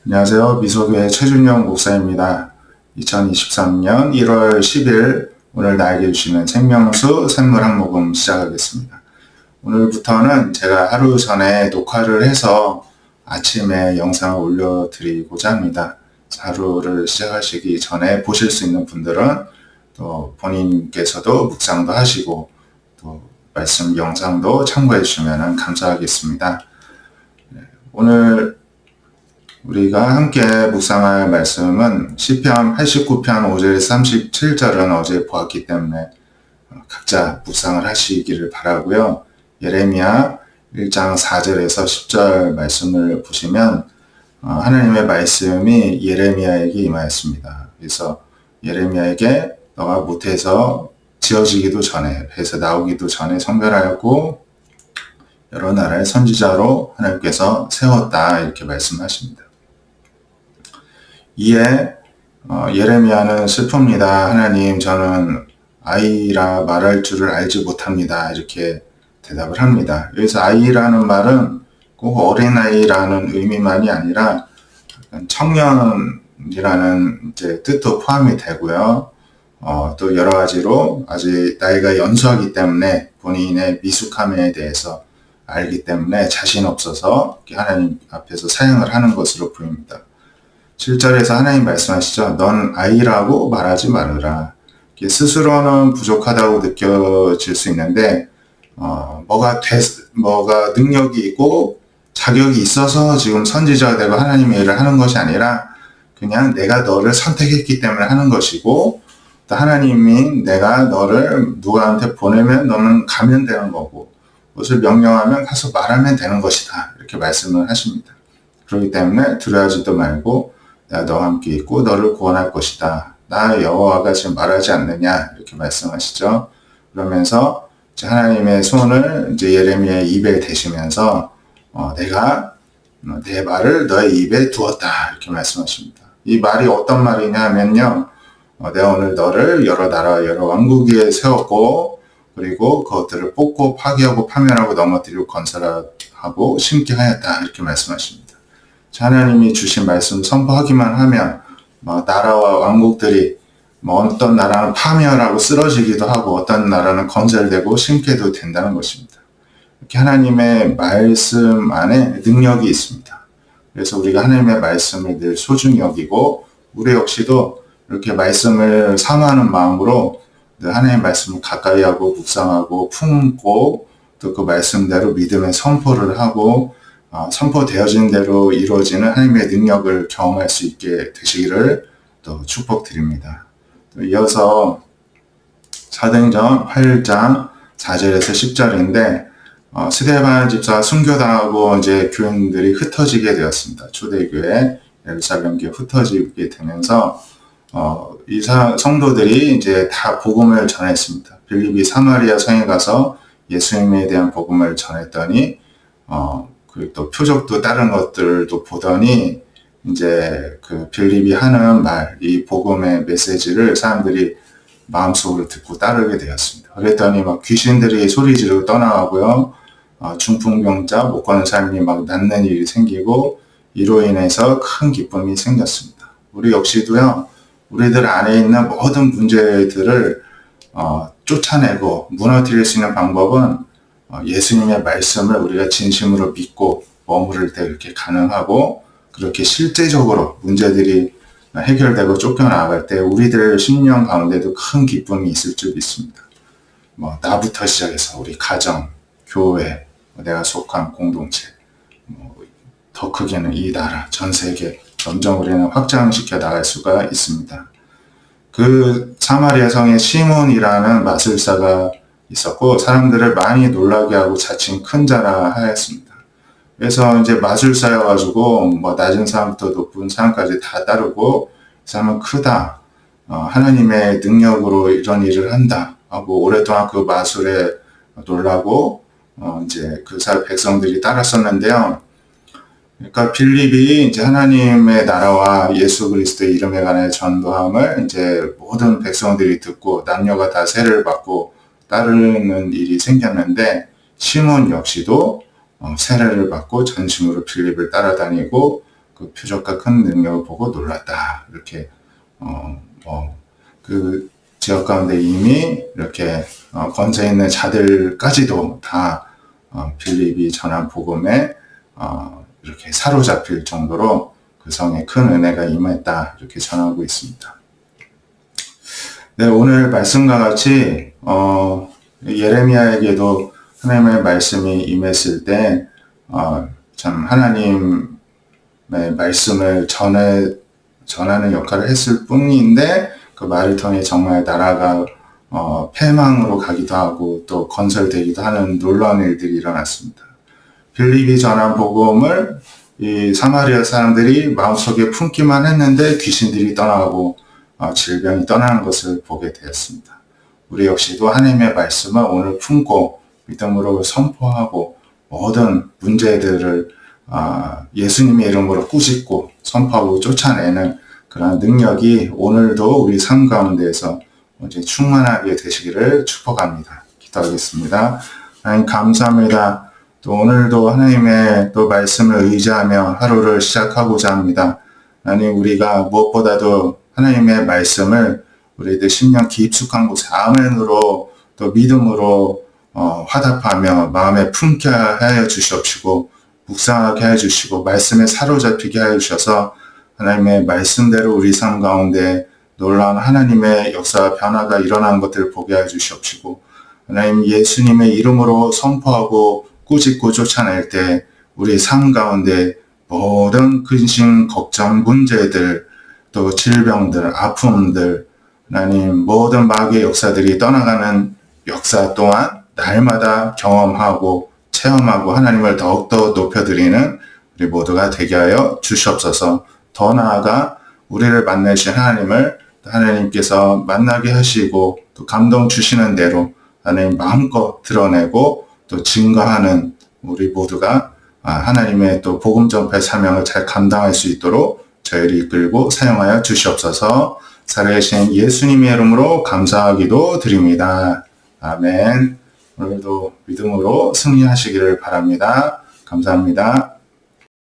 안녕하세요. 미소교회 최준영 목사입니다. 2023년 1월 10일 오늘 나에게 주시는 생명수 샘물 한 모금 시작하겠습니다. 오늘부터는 제가 하루 전에 녹화를 해서 아침에 영상을 올려드리고자 합니다. 하루를 시작하시기 전에 보실 수 있는 분들은 또 본인께서도 묵상도 하시고 또 말씀 영상도 참고해 주시면 감사하겠습니다. 오늘 우리가 함께 묵상할 말씀은 시편 89편 5절에서 37절은 어제 보았기 때문에 각자 묵상을 하시기를 바라고요. 예레미야 1장 4절에서 10절 말씀을 보시면 하나님의 말씀이 예레미야에게 임하였습니다. 그래서 예레미야에게 너가 모태에서 지어지기도 전에, 배에서 나오기도 전에 선별하였고 여러 나라의 선지자로 하나님께서 세웠다, 이렇게 말씀하십니다. 이에 예레미야는 슬픕니다. 하나님, 저는 아이라 말할 줄을 알지 못합니다. 이렇게 대답을 합니다. 여기서 아이라는 말은 꼭 어린아이라는 의미만이 아니라 청년이라는 이제 뜻도 포함이 되고요. 또 여러 가지로 아직 나이가 연소하기 때문에 본인의 미숙함에 대해서 알기 때문에 자신 없어서 하나님 앞에서 사용을 하는 것으로 보입니다. 7절에서 하나님 말씀하시죠. 넌 아이라고 말하지 말으라. 스스로는 부족하다고 느껴질 수 있는데 뭐가 능력이 있고 자격이 있어서 지금 선지자가 되고 하나님의 일을 하는 것이 아니라 그냥 내가 너를 선택했기 때문에 하는 것이고, 또 하나님이 내가 너를 누구한테 보내면 너는 가면 되는 거고, 무엇을 명령하면 가서 말하면 되는 것이다, 이렇게 말씀을 하십니다. 그렇기 때문에 두려워하지도 말고 내가 너와 함께 있고 너를 구원할 것이다, 나 여호와가 지금 말하지 않느냐, 이렇게 말씀하시죠. 그러면서 하나님의 손을 이제 예레미야의 입에 대시면서 내가 내 말을 너의 입에 두었다, 이렇게 말씀하십니다. 이 말이 어떤 말이냐 하면요, 내가 오늘 너를 여러 나라 여러 왕국 위에 세웠고, 그리고 그것들을 뽑고 파괴하고 파멸하고 넘어뜨리고 건설하고 심게 하였다, 이렇게 말씀하십니다. 하나님이 주신 말씀을 선포하기만 하면 나라와 왕국들이 어떤 나라는 파멸하고 쓰러지기도 하고 어떤 나라는 건설되고 심게도 된다는 것입니다. 이렇게 하나님의 말씀 안에 능력이 있습니다. 그래서 우리가 하나님의 말씀을 늘 소중히 여기고, 우리 역시도 이렇게 말씀을 사모하는 마음으로 늘 하나님의 말씀을 가까이 하고 묵상하고 품고, 또 그 말씀대로 믿음의 선포를 하고 선포되어진 대로 이루어지는 하나님의 능력을 경험할 수 있게 되시기를 또 축복드립니다. 또 이어서 사도행전 8장 4절에서 10절인데 스데반 집사 순교당하고 이제 교인들이 흩어지게 되었습니다. 초대교회 예루살렘교회 흩어지게 되면서 이 성도들이 이제 다 복음을 전했습니다. 빌립이 사마리아 성에 가서 예수님에 대한 복음을 전했더니 그리고 또 표적도 다른 것들도 보더니 이제 그 빌립이 하는 말, 이 복음의 메시지를 사람들이 마음속으로 듣고 따르게 되었습니다. 그랬더니 막 귀신들이 소리 지르고 떠나가고요, 중풍병자 못 걷는 사람이 막 낫는 일이 생기고, 이로 인해서 큰 기쁨이 생겼습니다. 우리 역시도요, 우리들 안에 있는 모든 문제들을 쫓아내고 무너뜨릴 수 있는 방법은 예수님의 말씀을 우리가 진심으로 믿고 머무를 때 이렇게 가능하고, 그렇게 실제적으로 문제들이 해결되고 쫓겨나갈 때 우리들 심령 가운데도 큰 기쁨이 있을 줄 믿습니다. 나부터 시작해서 우리 가정, 교회, 내가 속한 공동체, 더 크게는 이 나라, 전 세계 점점 우리는 확장시켜 나갈 수가 있습니다. 그 사마리아 성에 시몬이라는 마술사가 있었고, 사람들을 많이 놀라게 하고 자칭 큰 자라 하였습니다. 그래서 이제 마술사여가지고 낮은 사람부터 높은 사람까지 다 따르고, 이 사람은 크다, 하나님의 능력으로 이런 일을 한다 하고 오랫동안 그 마술에 놀라고 이제 그 백성들이 따랐었는데요. 그러니까 빌립이 이제 하나님의 나라와 예수 그리스도의 이름에 관해 전도함을 이제 모든 백성들이 듣고 남녀가 다 세례를 받고 따르는 일이 생겼는데, 시몬 역시도 세례를 받고 전심으로 빌립을 따라다니고 그 표적과 큰 능력을 보고 놀랐다. 이렇게 그 지역 가운데 이미 이렇게 권세 있는 자들까지도 다 빌립이 전한 복음에 이렇게 사로잡힐 정도로 그 성에 큰 은혜가 임했다. 이렇게 전하고 있습니다. 네, 오늘 말씀과 같이 예레미야에게도 하나님의 말씀이 임했을 때 참 하나님의 말씀을 전하는 역할을 했을 뿐인데 그 말을 통해 정말 나라가 패망으로 가기도 하고 또 건설되기도 하는 놀라운 일들이 일어났습니다. 빌립이 전한 복음을 이 사마리아 사람들이 마음속에 품기만 했는데 귀신들이 떠나고 질병이 떠나는 것을 보게 되었습니다. 우리 역시도 하나님의 말씀을 오늘 품고 믿음으로 선포하고 모든 문제들을 예수님의 이름으로 꾸짖고 선포하고 쫓아내는 그런 능력이 오늘도 우리 삶 가운데에서 이제 충만하게 되시기를 축복합니다. 기도하겠습니다. 하나님 감사합니다. 또 오늘도 하나님의 또 말씀을 의지하며 하루를 시작하고자 합니다. 하나님 우리가 무엇보다도 하나님의 말씀을 우리들 심령 깊숙한 곳 아멘으로 또 믿음으로 화답하며 마음에 품게 하여 주시옵시고 묵상하게 하여 주시고 말씀에 사로잡히게 하여 주셔서 하나님의 말씀대로 우리 삶 가운데 놀라운 하나님의 역사와 변화가 일어나는 것들을 보게 하여 주시옵시고 하나님 예수님의 이름으로 선포하고 꾸짖고 쫓아낼 때 우리 삶 가운데 모든 근심, 걱정, 문제들 또 질병들, 아픔들 하나님 모든 마귀의 역사들이 떠나가는 역사 또한 날마다 경험하고 체험하고 하나님을 더욱더 높여드리는 우리 모두가 되게 하여 주시옵소서. 더 나아가 우리를 만나신 하나님을 하나님께서 만나게 하시고 또 감동 주시는 대로 하나님 마음껏 드러내고 또 증거하는 우리 모두가 하나님의 또 복음 전파 사명을 잘 감당할 수 있도록 저희를 이끌고 사용하여 주시옵소서. 살아계신 예수님의 이름으로 감사하기도 드립니다. 아멘. 오늘도 믿음으로 승리하시기를 바랍니다. 감사합니다.